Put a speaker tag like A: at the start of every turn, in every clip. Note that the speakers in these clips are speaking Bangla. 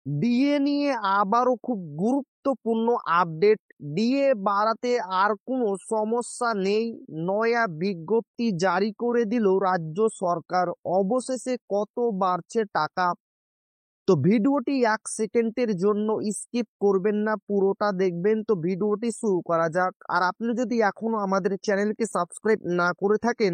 A: ডিএ নিয়ে আবারও খুব গুরুত্বপূর্ণ আপডেট। ডিএ বাড়াতে আর কোনো সমস্যা নেই, নয়া বিজ্ঞপ্তি জারি করে দিল রাজ্য সরকার। অবশেষে কত বাড়ছে টাকা? তো ভিডিওটি 1 সেকেন্ডের জন্য স্কিপ করবেন না, পুরোটা দেখবেন। তো ভিডিওটি শুরু করা যাক। আর আপনি যদি এখনো আমাদের চ্যানেলকে সাবস্ক্রাইব না করে থাকেন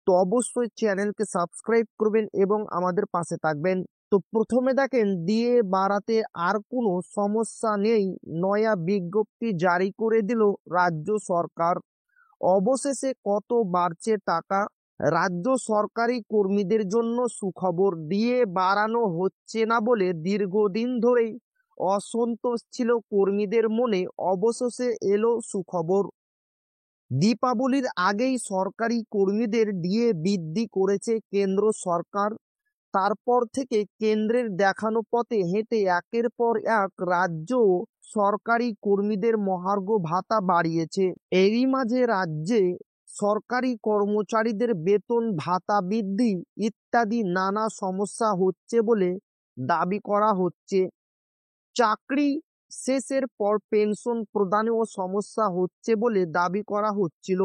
A: তো অবশ্যই চ্যানেলকে সাবস্ক্রাইব করবেন এবং আমাদের পাশে থাকবেন। তো প্রথমে দেখেন, দিয়ে বাড়াতে আর কোনো সমস্যা নেই, নয়া বিজ্ঞপ্তি জারি করে দিল রাজ্য সরকার। অবশেষে কত বাড়ছে টাকা? রাজ্য সরকারি কর্মীদের জন্য সুখবর, দিয়ে বাড়ানো হচ্ছে না বলে দীর্ঘদিন ধরেই অসন্তোষ ছিল কর্মীদের মনে। অবশেষে এলো সুখবর। দীপাবলির আগেই সরকারি কর্মীদের ডিএ বৃদ্ধি করেছে কেন্দ্র সরকার। তারপর থেকে কেন্দ্রের দেখানো পথে হেঁটে একের পর এক রাজ্য সরকারি কর্মীদের মহার্ঘ ভাতা বাড়িয়েছে। এরই মাঝে রাজ্যে সরকারি কর্মচারীদের বেতন ভাতা বৃদ্ধি ইত্যাদি নানা সমস্যা হচ্ছে বলে দাবি করা হচ্ছে। চাকরি শেষের পর পেনশন প্রদানেও সমস্যা হচ্ছে বলে দাবি করা হচ্ছিল।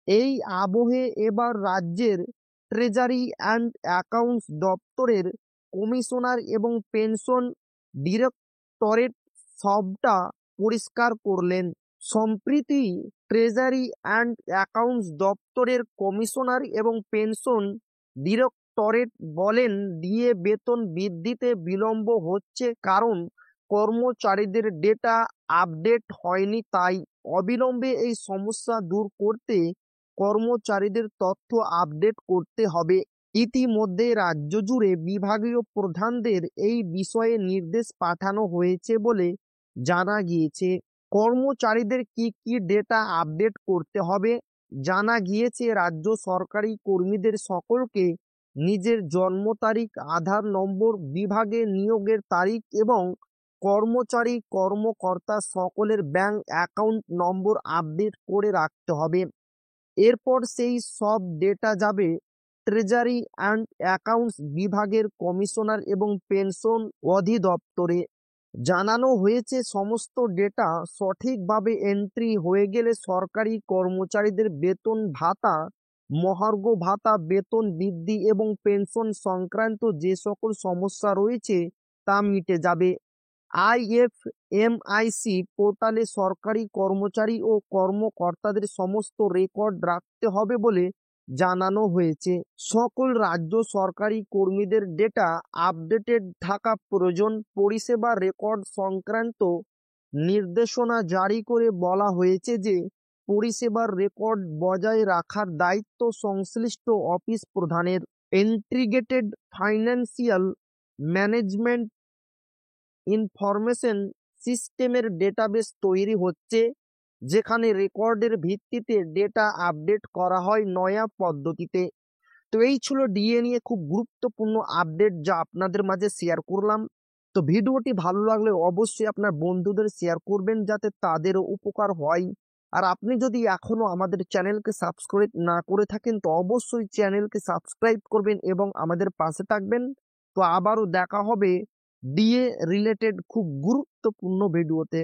A: এই আবহে এবার রাজ্যের ট্রেজারি অ্যান্ড অ্যাকাউন্টস দপ্তরের কমিশনার এবং পেনশন ডিরেক্টরেট সবটা পরিষ্কার করলেন। সম্প্রতি ট্রেজারি অ্যান্ড অ্যাকাউন্টস দপ্তরের কমিশনার এবং পেনশন ডিরেক্টরেট বলেন, দিয়ে বেতন বৃদ্ধিতে বিলম্ব হচ্ছে কারণ কর্মচারীদের ডেটা আপডেট হয়নি। তাই অবিলম্বে এই সমস্যা দূর করতে কর্মচারীদের তথ্য আপডেট করতে হবে। ইতিমধ্যে রাজ্য জুড়ে বিভাগীয় প্রধানদের এই বিষয়ে নির্দেশ পাঠানো হয়েছে বলে জানা গিয়েছে। কর্মচারীদের কি কি ডেটা আপডেট করতে হবে? জানা গিয়েছে রাজ্য সরকারি কর্মীদের সকলকে নিজের জন্ম তারিখ, আধার নম্বর, বিভাগে নিয়োগের তারিখ এবং কর্মচারী কর্মকর্তা সকলের ব্যাংক অ্যাকাউন্ট নম্বর আপডেট করে রাখতে হবে। এরপর সেই সব ডেটা যাবে ট্রেজারি অ্যান্ড অ্যাকাউন্টস বিভাগের কমিশনার এবং পেনশন অধিদপ্তরে। জানানো হয়েছে সমস্ত ডেটা সঠিকভাবে এন্ট্রি হয়ে গেলে সরকারি কর্মচারীদের বেতন ভাতা, মহার্ঘ ভাতা, বেতন বৃদ্ধি এবং পেনশন সংক্রান্ত যে সকল সমস্যা রয়েছে তা মিটে যাবে। আইএফএমআইসি পোর্টালে সরকারি কর্মচারী ও কর্মকর্তাদের সমস্ত রেকর্ড রাখতে হবে বলে জানানো হয়েছে। সকল রাজ্য সরকারি কর্মীদের ডেটা আপডেটেড থাকা প্রয়োজন। পরিষেবা রেকর্ড সংক্রান্ত নির্দেশনা জারি করে বলা হয়েছে যে পরিষেবার রেকর্ড বজায় রাখার দায়িত্ব সংশ্লিষ্ট অফিস প্রধানের। ইন্টিগ্রেটেড ফাইন্যান্সিয়াল ম্যানেজমেন্ট ইনফরমেশন সিস্টেমের ডেটাবেস তৈরি হচ্ছে, যেখানে রেকর্ডের ভিত্তিতে ডেটা আপডেট করা হয় নয়া পদ্ধতিতে। তো এই ছিল ডিএ নিয়ে খুব গুরুত্বপূর্ণ আপডেট যা আপনাদের মাঝে শেয়ার করলাম। তো ভিডিওটি ভালো লাগলে অবশ্যই আপনার বন্ধুদের শেয়ার করবেন যাতে তাদেরও উপকার হয়। আর আপনি যদি এখনো আমাদের চ্যানেলকে সাবস্ক্রাইব না করে থাকেন তো অবশ্যই চ্যানেলকে সাবস্ক্রাইব করবেন এবং আমাদের পাশে থাকবেন। তো আবারও দেখা হবে ডিএ রিলেটেড খুব গুরুত্বপূর্ণ ভিডিওতে।